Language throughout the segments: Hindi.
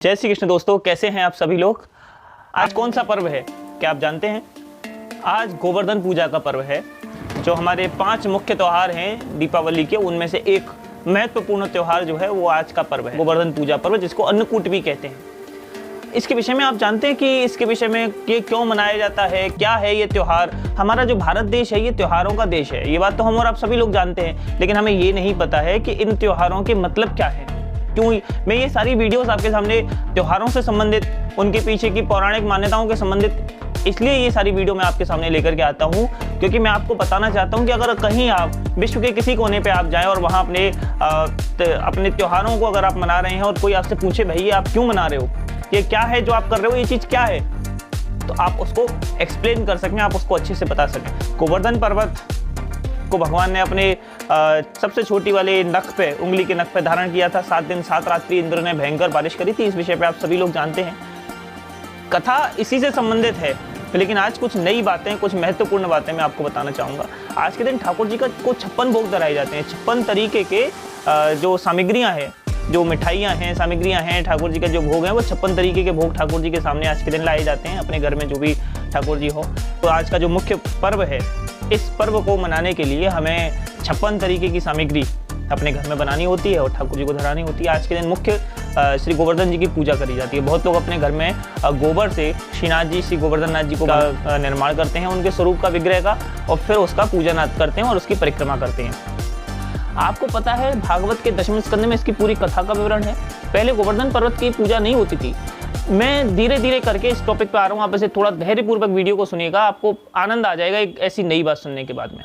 जय श्री कृष्ण दोस्तों, कैसे हैं आप सभी लोग। आज कौन सा पर्व है क्या आप जानते हैं? आज गोवर्धन पूजा का पर्व है। जो हमारे 5 मुख्य त्यौहार हैं दीपावली के, उनमें से एक महत्वपूर्ण त्यौहार जो है वो आज का पर्व है, गोवर्धन पूजा पर्व, जिसको अन्नकूट भी कहते हैं। इसके विषय में आप जानते हैं कि इसके विषय में ये क्यों मनाया जाता है, क्या है ये त्यौहार। हमारा जो भारत देश है ये त्योहारों का देश है, ये बात तो हम और आप सभी लोग जानते हैं, लेकिन हमें ये नहीं पता है कि इन त्योहारों के मतलब क्या है। क्यों मैं ये सारी वीडियोस आपके सामने त्योहारों से संबंधित, उनके पीछे की पौराणिक मान्यताओं के संबंधित इसलिए ये सारी वीडियो मैं आपके सामने लेकर के आता हूँ, क्योंकि मैं आपको बताना चाहता हूँ कि अगर कहीं आप विश्व के किसी कोने पे आप जाएं और वहाँ अपने त्योहारों को अगर आप मना रहे हैं और कोई आपसे पूछे भैया आप क्यों मना रहे हो, ये क्या है जो आप कर रहे हो, ये चीज़ क्या है, तो आप उसको एक्सप्लेन कर सकें, आप उसको अच्छे से बता सकें। गोवर्धन पर्वत को भगवान ने अपने सबसे छोटी वाले नख पे, उंगली के नख पे धारण किया था। 7 दिन 7 रात्रि इंद्र ने भयंकर बारिश करी थी। इस विषय पे आप सभी लोग जानते हैं, कथा इसी से संबंधित है। लेकिन आज कुछ नई बातें, कुछ महत्वपूर्ण बातें मैं आपको बताना चाहूँगा। आज के दिन ठाकुर जी को 56 भोग धराए जाते हैं। 56 तरीके के जो सामग्रियाँ हैं, जो मिठाइयाँ हैं, सामग्रियाँ हैं, ठाकुर जी का जो भोग है वो 56 तरीके के भोग ठाकुर जी के सामने आज के दिन लाए जाते हैं। अपने घर में जो भी ठाकुर जी हो, तो आज का जो मुख्य पर्व है, इस पर्व को मनाने के लिए हमें 56 तरीके की सामग्री अपने घर में बनानी होती है और ठाकुर जी को धरानी होती है। आज के दिन मुख्य श्री गोवर्धन जी की पूजा करी जाती है। बहुत लोग अपने घर में गोबर से श्रीनाथ जी, श्री गोवर्धन नाथ जी को निर्माण करते हैं, उनके स्वरूप का, विग्रह का, और फिर उसका पूजन करते हैं और उसकी परिक्रमा करते हैं। आपको पता है भागवत के 10वें स्कंद में इसकी पूरी कथा का विवरण है। पहले गोवर्धन पर्वत की पूजा नहीं होती थी। मैं धीरे धीरे करके इस टॉपिक पे आ रहा हूँ, आप इसे थोड़ा धैर्यपूर्वक वीडियो को सुनिएगा, आपको आनंद आ जाएगा एक ऐसी नई बात सुनने के बाद में।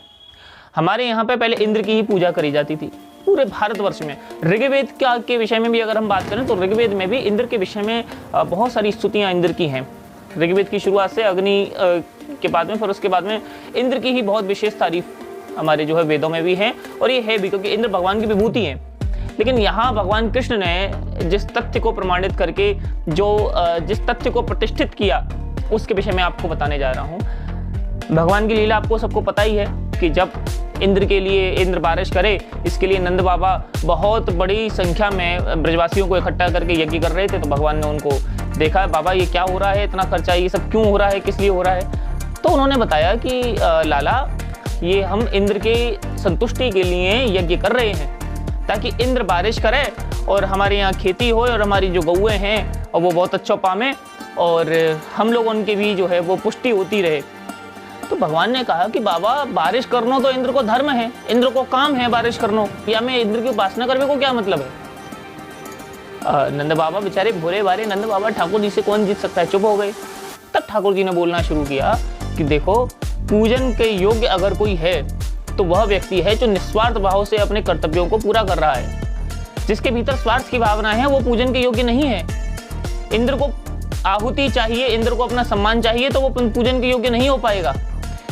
हमारे यहाँ पे पहले इंद्र की ही पूजा करी जाती थी पूरे भारतवर्ष में। ऋग्वेद के विषय में भी अगर हम बात करें तो ऋग्वेद में भी इंद्र के विषय में बहुत सारी स्तुतियाँ इंद्र की हैं। ऋग्वेद की शुरुआत से अग्नि के बाद में, फिर उसके बाद में इंद्र की ही बहुत विशेष तारीफ हमारे जो है वेदों में भी है, और ये है भी क्योंकि इंद्र भगवान की विभूति है। लेकिन यहाँ भगवान कृष्ण ने जिस तथ्य को प्रमाणित करके, जिस तथ्य को प्रतिष्ठित किया, उसके विषय में आपको बताने जा रहा हूँ। भगवान की लीला आपको सबको पता ही है कि जब इंद्र के लिए इंद्र बारिश करे, इसके लिए नंद बाबा बहुत बड़ी संख्या में ब्रजवासियों को इकट्ठा करके यज्ञ कर रहे थे। तो भगवान ने उनको देखा, बाबा ये क्या हो रहा है, इतना खर्चा ये सब क्यों हो रहा है, किस लिए हो रहा है। तो उन्होंने बताया कि लाला, ये हम इंद्र के संतुष्टि के लिए यज्ञ कर रहे हैं, ताकि इंद्र बारिश करे और हमारे यहाँ खेती हो और हमारी जो गौएँ हैं और वो बहुत अच्छा पामें, और हम लोग उनके भी जो है वो पुष्टि होती रहे। तो भगवान ने कहा कि बाबा बारिश करना तो इंद्र को धर्म है, इंद्र को काम है बारिश करना, या मैं इंद्र की उपासना करने को क्या मतलब है। नंद बाबा बेचारे भोरे भारे, नंद बाबा ठाकुर जी से कौन जीत सकता है, चुप हो गए। तब ठाकुर जी ने बोलना शुरू किया कि देखो, पूजन के योग्य अगर कोई है तो वह व्यक्ति है जो निस्वार्थ भाव से अपने कर्तव्यों को पूरा कर रहा है। जिसके भीतर स्वार्थ की भावना है वो पूजन के योग्य नहीं है। इंद्र को आहुति चाहिए, इंद्र को अपना सम्मान चाहिए, तो वो पूजन के योग्य नहीं हो पाएगा।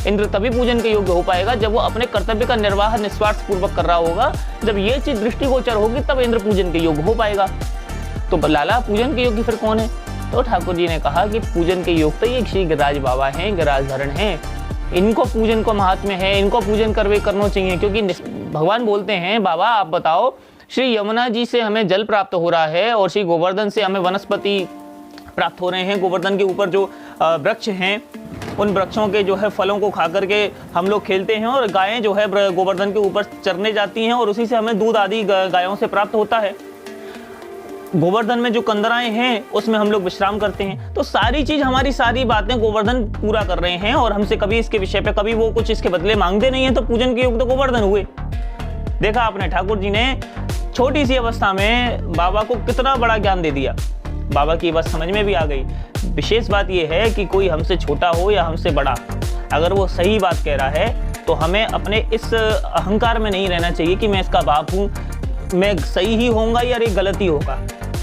इंद्र तभी पूजन के योग्य हो पाएगा जब वो अपने कर्तव्य का निर्वाह निस्वार्थ पूर्वक कर रहा होगा। जब ये चीज दृष्टिगोचर होगी तब इंद्र पूजन के योग्य हो पाएगा। तो लाला, पूजन के योग्य फिर कौन है? तो ठाकुर जी ने कहा कि पूजन के योग्य तो ये श्री गिरिराज बाबा हैं, गिरिराजधरण हैं, इनको पूजन को महात्म्य है, इनको पूजन करना चाहिए। क्योंकि भगवान बोलते हैं, बाबा आप बताओ, श्री यमुना जी से हमें जल प्राप्त हो रहा है और श्री गोवर्धन से हमें वनस्पति प्राप्त हो रहे हैं। गोवर्धन के ऊपर जो वृक्ष हैं, उन वृक्षों के जो है फलों को खा करके हम लोग खेलते हैं, और गायें जो है गोवर्धन के ऊपर चरने जाती हैं और उसी से हमें दूध आदि गायों से प्राप्त होता है। गोवर्धन में जो कंदराएं हैं उसमें हम लोग विश्राम करते हैं। तो सारी चीज, हमारी सारी बातें गोवर्धन पूरा कर रहे हैं, और हमसे कभी इसके विषय पे कभी वो कुछ इसके बदले मांगते नहीं है। तो पूजन के योग्य तो गोवर्धन हुए। देखा आपने, ठाकुर जी ने छोटी सी अवस्था में बाबा को कितना बड़ा ज्ञान दे दिया। बाबा की बात समझ में भी आ गई। विशेष बात यह है कि कोई हमसे छोटा हो या हमसे बड़ा, अगर वो सही बात कह रहा है तो हमें अपने इस अहंकार में नहीं रहना चाहिए कि मैं इसका बाप हूँ, मैं सही ही होऊंगा या ये गलत ही होगा।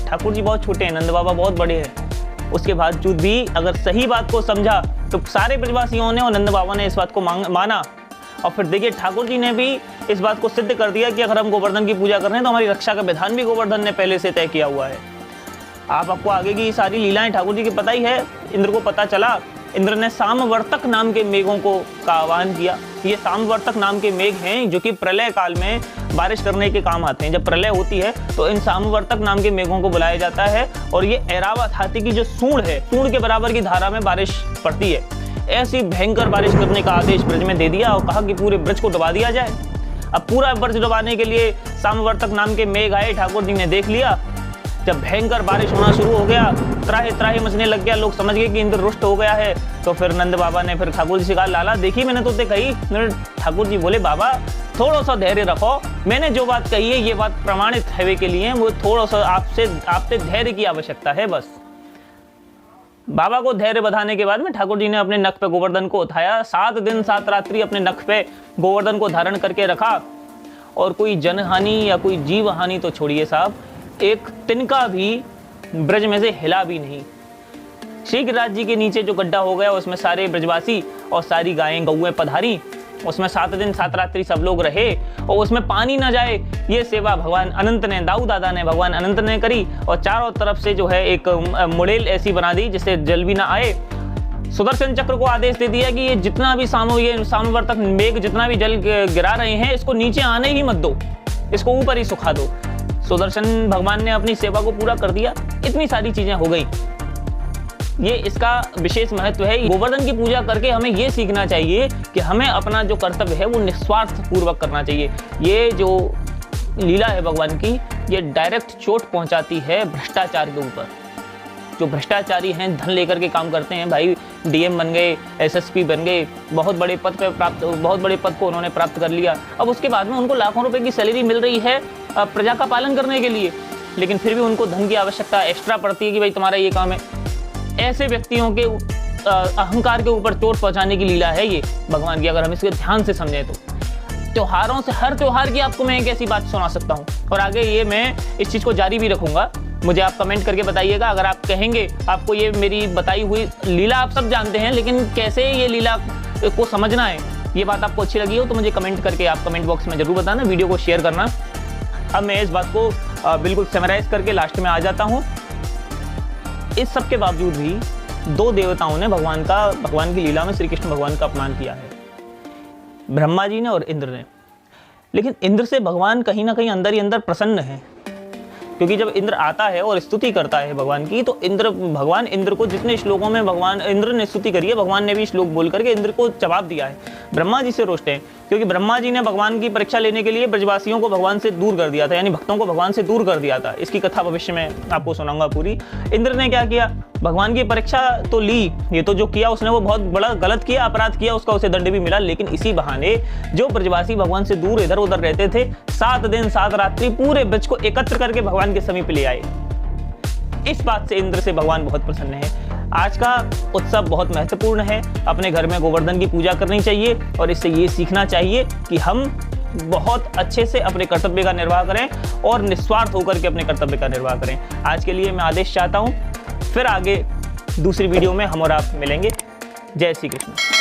ठाकुर जी बहुत छोटे हैं, नंद बाबा बहुत बड़े हैं। उसके बावजूद भी अगर सही बात को समझा तो सारे ब्रजवासियों ने और नंद बाबा ने इस बात को माना। और फिर देखिए, ठाकुर जी ने भी इस बात को सिद्ध कर दिया कि अगर हम गोवर्धन की पूजा कर रहे हैं तो हमारी रक्षा का विधान भी गोवर्धन ने पहले से तय किया हुआ है। आपको आगे की सारी लीलाएं ठाकुर जी की पता ही है। इंद्र को पता चला इंद्र ने सामवर्तक नाम के मेघों का आह्वान किया। ये सामवर्तक नाम के मेघ हैं जो कि प्रलय काल में बारिश करने के काम आते हैं। जब प्रलय होती है तो इन सामवर्तक नाम के मेघों को बुलाया जाता है और ये ऐरावत हाथी की जो सूंड है, सूंड के बराबर की धारा में बारिश पड़ती है। ऐसी भयंकर बारिश करने का आदेश ब्रज में दे दिया और कहा कि पूरे ब्रज को डुबा दिया जाए। अब पूरा ब्रज डुबाने के लिए सामवर्तक नाम के मेघ आए। ठाकुर जी ने देख लिया, जब भयंकर बारिश होना शुरू हो गया, त्राहि त्राहि मचने लग गया, लोग समझ गए कि इंद्र रुष्ट हो गया है। तो फिर नंद बाबा ने फिर ठाकुर जी से कहा, लाला देखी मैंने तो कही। ठाकुर जी बोले, बाबा थोड़ा सा धैर्य रखो, मैंने जो बात कही है ये बात प्रमाणित है के लिए, वो थोड़ा सा आपसे धैर्य की आवश्यकता है बस। बाबा को धैर्य बधाने के बाद में ठाकुर जी ने अपने नख पे गोवर्धन को उठाया। 7 दिन 7 रात्रि अपने नख पे गोवर्धन को धारण करके रखा और कोई जनहानि या कोई जीव हानि तो छोड़िए साहब, एक तिनका भी ब्रज में से हिला भी नहीं। शीघ्रराज जी के नीचे जो गड्ढा हो गया उसमें सारे ब्रजवासी और सारी गायें गौएं पधारी, उसमें 7 दिन 7 रात्रि सब लोग रहे और उसमें पानी ना जाए ये सेवा भगवान अनंत ने, दाऊ दादा ने, भगवान अनंत ने करी। और चारों तरफ से जो है एक मुड़ेल ऐसी बना दी जिससे जल भी ना आए। सुदर्शन चक्र को आदेश दे दिया कि ये जितना भी सामवर्तक मेघ जितना भी जल गिरा रहे हैं इसको नीचे आने ही मत दो, इसको ऊपर ही सुखा दो। सुदर्शन भगवान ने अपनी सेवा को पूरा कर दिया। इतनी सारी चीजें हो गई, ये इसका विशेष महत्व है। गोवर्धन की पूजा करके हमें ये सीखना चाहिए कि हमें अपना जो कर्तव्य है वो निस्वार्थ पूर्वक करना चाहिए। ये जो लीला है भगवान की, ये डायरेक्ट चोट पहुंचाती है भ्रष्टाचार के ऊपर। जो भ्रष्टाचारी हैं, धन लेकर के काम करते हैं, भाई डीएम बन गए, एसएसपी बन गए, बहुत बड़े पद को उन्होंने प्राप्त कर लिया। अब उसके बाद में उनको लाखों रुपए की सैलरी मिल रही है प्रजा का पालन करने के लिए, लेकिन फिर भी उनको धन की आवश्यकता एक्स्ट्रा पड़ती है कि भाई तुम्हारा ये काम है। ऐसे व्यक्तियों के अहंकार के ऊपर चोट पहुंचाने की लीला है ये भगवान की, अगर हम इसके ध्यान से समझें तो। त्योहारों से, हर त्योहार की आपको मैं एक ऐसी बात सुना सकता हूँ और आगे ये मैं इस चीज़ को जारी भी रखूंगा। मुझे आप कमेंट करके बताइएगा, अगर आप कहेंगे आपको ये मेरी बताई हुई लीला आप सब जानते हैं लेकिन कैसे ये लीला को समझना है, ये बात आपको अच्छी लगी हो तो मुझे कमेंट करके आप कमेंट बॉक्स में जरूर बताना, वीडियो को शेयर करना। अब मैं इस बात को बिल्कुल समराइज करके लास्ट में आ जाता हूँ। इस सब के बावजूद भी 2 देवताओं ने भगवान की लीला में श्री कृष्ण भगवान का अपमान किया है, ब्रह्मा जी ने और इंद्र ने। लेकिन इंद्र से भगवान कहीं ना कहीं अंदर ही अंदर प्रसन्न है, क्योंकि जब इंद्र आता है और स्तुति करता है भगवान की, तो भगवान इंद्र को जितने श्लोकों में भगवान इंद्र ने स्तुति करी है, भगवान ने भी श्लोक बोल करके इंद्र को जवाब दिया है। ब्रह्मा जी से रोष्ट हैं क्योंकि ब्रह्मा जी ने भगवान की परीक्षा लेने के लिए ब्रजवासियों को भगवान से दूर कर दिया था, यानी भक्तों को भगवान से दूर कर दिया था। इसकी कथा भविष्य में आपको सुनाऊंगा पूरी। इंद्र ने क्या किया, भगवान की परीक्षा तो ली, ये तो जो किया उसने वो बहुत बड़ा गलत किया, अपराध किया, उसका उसे दंड भी मिला। लेकिन इसी बहाने जो ब्रजवासी भगवान से दूर इधर उधर रहते थे, 7 दिन 7 रात्रि पूरे ब्रज को एकत्र करके भगवान के समीप ले आए। इस बात से इंद्र से भगवान बहुत प्रसन्न है। आज का उत्सव बहुत महत्वपूर्ण है, अपने घर में गोवर्धन की पूजा करनी चाहिए और इससे ये सीखना चाहिए कि हम बहुत अच्छे से अपने कर्तव्य का निर्वाह करें और निस्वार्थ होकर के अपने कर्तव्य का निर्वाह करें। आज के लिए मैं आदेश चाहता हूँ, फिर आगे दूसरी वीडियो में हम और आप मिलेंगे। जय श्री कृष्ण।